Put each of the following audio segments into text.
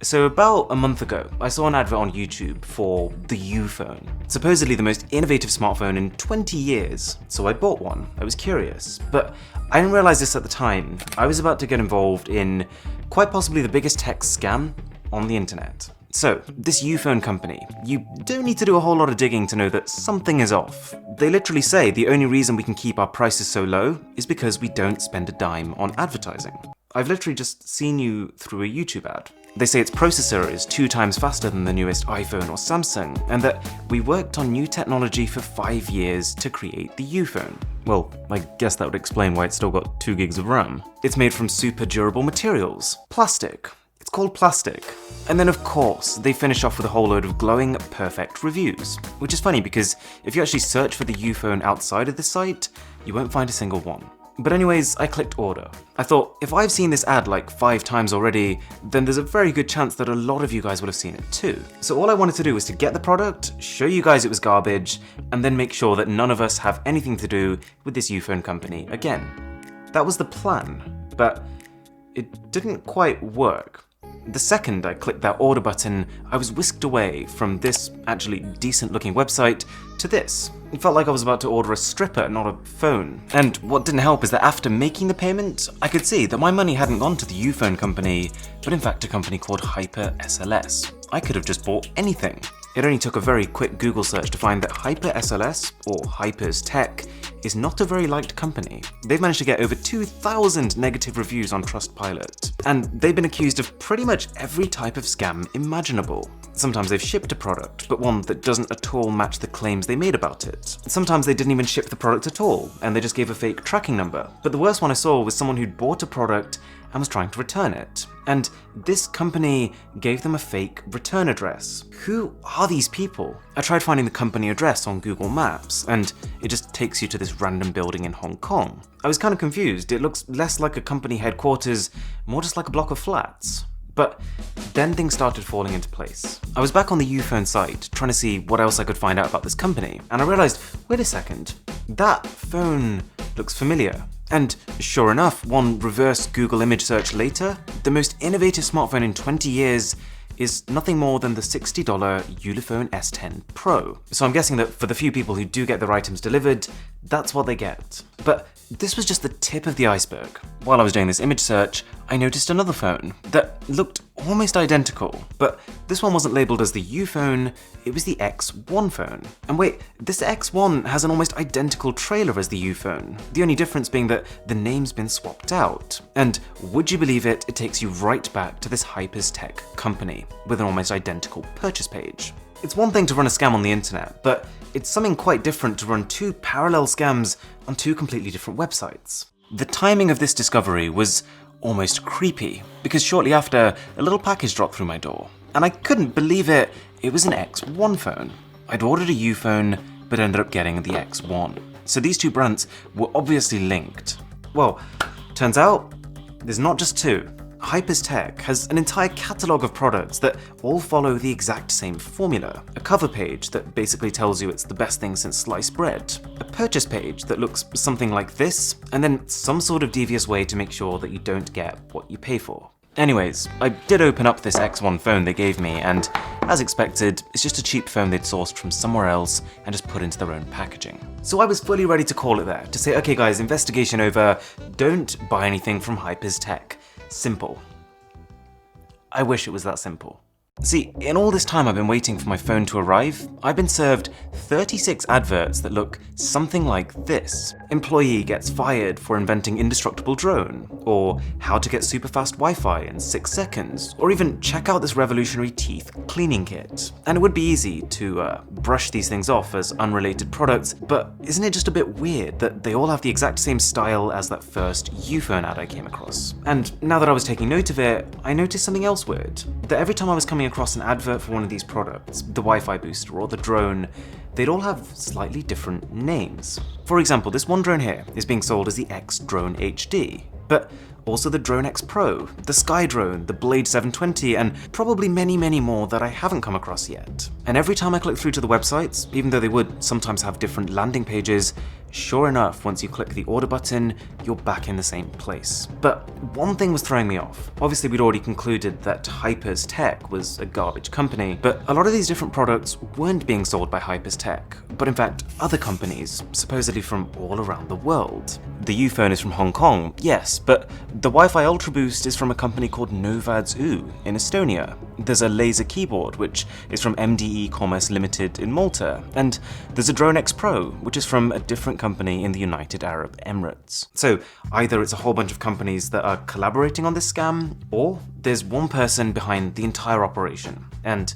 So about a month ago, I saw an advert on YouTube for the U phone, supposedly the most innovative smartphone in 20 years. So I bought one. I was curious, but I didn't realize this at the time. I was about to get involved in quite possibly the biggest tech scam on the internet. So, this U phone company, you don't need to do a whole lot of digging to know that something is off. They literally say the only reason we can keep our prices so low is because we don't spend a dime on advertising. I've literally just seen you through a YouTube ad. They say its processor is 2 times faster than the newest iPhone or Samsung, and that we worked on new technology for 5 years to create the U phone. Well, I guess that would explain why it's still got 2 gigs of RAM. It's made from super durable materials. Plastic. It's called plastic. And then of course, they finish off with a whole load of glowing, perfect reviews. Which is funny because if you actually search for the U phone outside of this site, you won't find a single one. But anyways, I clicked order. I thought, if I've seen this ad like 5 times already, then there's a very good chance that a lot of you guys would have seen it too. So all I wanted to do was to get the product, show you guys it was garbage, and then make sure that none of us have anything to do with this U phone company again. That was the plan, but it didn't quite work. The second I clicked that order button, I was whisked away from this actually decent looking website to this. It felt like I was about to order a stripper, not a phone. And what didn't help is that after making the payment, I could see that my money hadn't gone to the U phone company, but in fact a company called Hyper SLS. I could have just bought anything. It only took a very quick Google search to find that Hyper SLS, or Hyper's Tech, is not a very liked company. They've managed to get over 2,000 negative reviews on Trustpilot, and they've been accused of pretty much every type of scam imaginable. Sometimes they've shipped a product, but one that doesn't at all match the claims they made about it. Sometimes they didn't even ship the product at all, and they just gave a fake tracking number. But the worst one I saw was someone who'd bought a product and was trying to return it. And this company gave them a fake return address. Who are these people? I tried finding the company address on Google Maps, and it just takes you to this random building in Hong Kong. I was kind of confused. It looks less like a company headquarters, more just like a block of flats. But then things started falling into place. I was back on the U phone site, trying to see what else I could find out about this company, and I realized, wait a second, that phone looks familiar. And sure enough, one reverse Google image search later, the most innovative smartphone in 20 years is nothing more than the $60 Ulefone S10 Pro. So I'm guessing that for the few people who do get their items delivered, that's what they get. But this was just the tip of the iceberg. While I was doing this image search, I noticed another phone that looked almost identical, but this one wasn't labeled as the U phone, it was the X1 phone. And wait, this X1 has an almost identical trailer as the U phone, the only difference being that the name's been swapped out. And would you believe it, it takes you right back to this Hyper's Tech company with an almost identical purchase page. It's one thing to run a scam on the internet, but it's something quite different to run 2 parallel scams on 2 completely different websites. The timing of this discovery was almost creepy, because shortly after, a little package dropped through my door, and I couldn't believe it. It was an X1 phone. I'd ordered a U phone, but ended up getting the X1. So these 2 brands were obviously linked. Well, turns out, there's not just 2. Hyper's Tech has an entire catalogue of products that all follow the exact same formula. A cover page that basically tells you it's the best thing since sliced bread. A purchase page that looks something like this, and then some sort of devious way to make sure that you don't get what you pay for. Anyways, I did open up this X1 phone they gave me, and as expected, it's just a cheap phone they'd sourced from somewhere else and just put into their own packaging. So I was fully ready to call it there, to say, okay guys, investigation over, don't buy anything from Hyper's Tech. Simple. I wish it was that simple. See, in all this time I've been waiting for my phone to arrive, I've been served 36 adverts that look something like this. Employee gets fired for inventing indestructible drone, or how to get super fast Wi-Fi in 6 seconds, or even check out this revolutionary teeth cleaning kit. And it would be easy to brush these things off as unrelated products, but isn't it just a bit weird that they all have the exact same style as that first U phone ad I came across? And now that I was taking note of it, I noticed something else weird. That every time I was coming across an advert for one of these products, the Wi-Fi booster or the drone, they'd all have slightly different names. For example, this one drone here is being sold as the X Drone HD, but also the Drone X Pro, the Sky Drone, the Blade 720, and probably many, many more that I haven't come across yet. And every time I click through to the websites, even though they would sometimes have different landing pages, sure enough, once you click the order button, you're back in the same place. But one thing was throwing me off. Obviously, we'd already concluded that Hypers Tech was a garbage company, but a lot of these different products weren't being sold by Hypers Tech, but in fact other companies, supposedly from all around the world. The U phone is from Hong Kong, yes, but the Wi-Fi Ultra Boost is from a company called Mrwhosetheboss in Estonia. There's a laser keyboard, which is from MDE Commerce Limited in Malta, and there's a Drone X Pro, which is from a different company in the United Arab Emirates. So either it's a whole bunch of companies that are collaborating on this scam, or there's one person behind the entire operation. And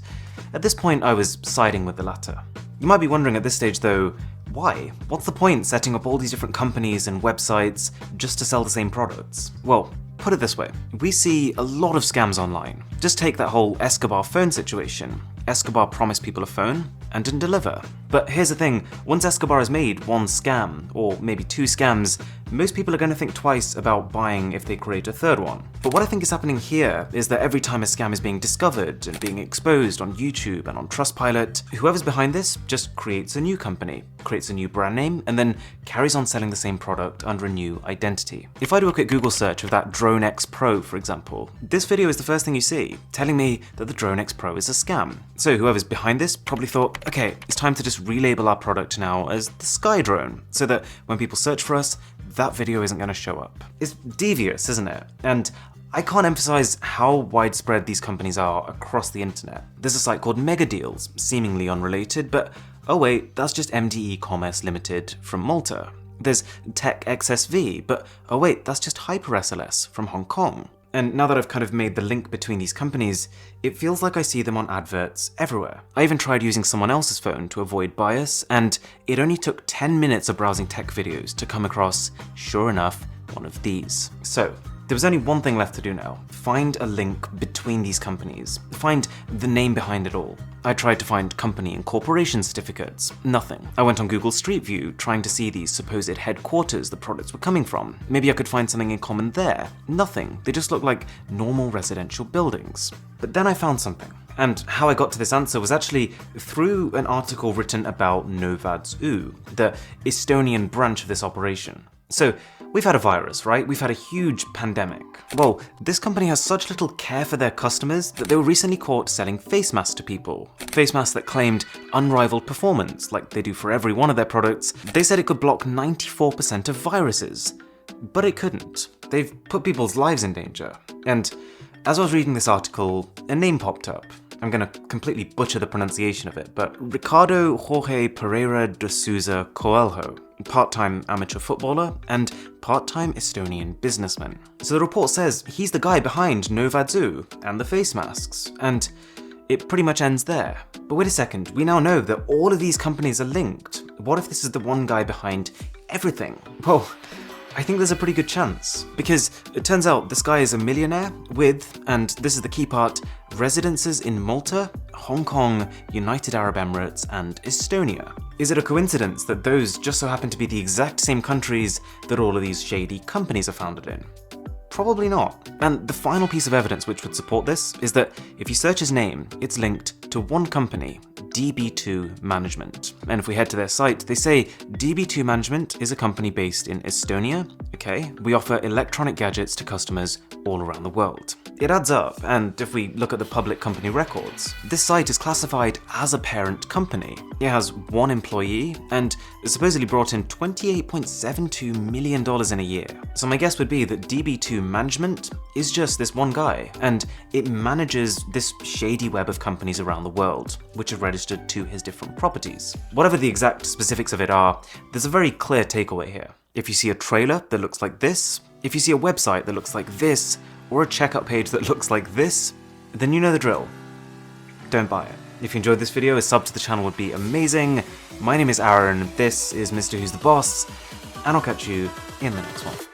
at this point, I was siding with the latter. You might be wondering at this stage though, why? What's the point setting up all these different companies and websites just to sell the same products? Well, put it this way, we see a lot of scams online. Just take that whole Escobar phone situation. Escobar promised people a phone and didn't deliver. But here's the thing, once Escobar has made one scam, or maybe two scams, most people are going to think twice about buying if they create a third one. But what I think is happening here is that every time a scam is being discovered and being exposed on YouTube and on Trustpilot, whoever's behind this just creates a new company, creates a new brand name, and then carries on selling the same product under a new identity. If I do a quick Google search of that Drone X Pro, for example, this video is the first thing you see, telling me that the Drone X Pro is a scam. So whoever's behind this probably thought, okay, it's time to just relabel our product now as the Sky Drone, so that when people search for us, that video isn't going to show up. It's devious, isn't it? And I can't emphasize how widespread these companies are across the internet. There's a site called Mega Deals, seemingly unrelated, but oh wait, that's just MDE Commerce Limited from Malta. There's Tech XSV, but oh wait, that's just Hyper SLS from Hong Kong. And now that I've kind of made the link between these companies, it feels like I see them on adverts everywhere. I even tried using someone else's phone to avoid bias, and it only took 10 minutes of browsing tech videos to come across, sure enough, one of these. So, there was only one thing left to do now. Find a link between these companies. Find the name behind it all. I tried to find company and corporation certificates. Nothing. I went on Google Street View trying to see these supposed headquarters the products were coming from. Maybe I could find something in common there. Nothing. They just looked like normal residential buildings. But then I found something. And how I got to this answer was actually through an article written about Mrwhosetheboss, the Estonian branch of this operation. So, we've had a virus, right? We've had a huge pandemic. Well, this company has such little care for their customers that they were recently caught selling face masks to people. Face masks that claimed unrivaled performance, like they do for every one of their products. They said it could block 94% of viruses, but it couldn't. They've put people's lives in danger. And as I was reading this article, a name popped up. I'm gonna completely butcher the pronunciation of it, but Ricardo Jorge Pereira de Souza Coelho, part-time amateur footballer and part-time Estonian businessman. So the report says he's the guy behind Mrwhosetheboss and the face masks, and it pretty much ends there. But wait a second, we now know that all of these companies are linked. What if this is the one guy behind everything? Well, I think there's a pretty good chance, because it turns out this guy is a millionaire with, and this is the key part, residences in Malta, Hong Kong, United Arab Emirates, and Estonia. Is it a coincidence that those just so happen to be the exact same countries that all of these shady companies are founded in? Probably not. And the final piece of evidence which would support this is that if you search his name, it's linked to one company, DB2 Management. And if we head to their site, they say DB2 Management is a company based in Estonia. Okay, we offer electronic gadgets to customers all around the world. It adds up, and if we look at the public company records, this site is classified as a parent company. It has one employee and supposedly brought in $28.72 million in a year. So my guess would be that DB2 Management is just this one guy, and it manages this shady web of companies around the world, which are registered to his different properties. Whatever the exact specifics of it are, there's a very clear takeaway here. If you see a trailer that looks like this, if you see a website that looks like this, or a checkout page that looks like this, then you know the drill. Don't buy it. If you enjoyed this video, a sub to the channel would be amazing. My name is Aaron, this is Mr. Who's the Boss, and I'll catch you in the next one.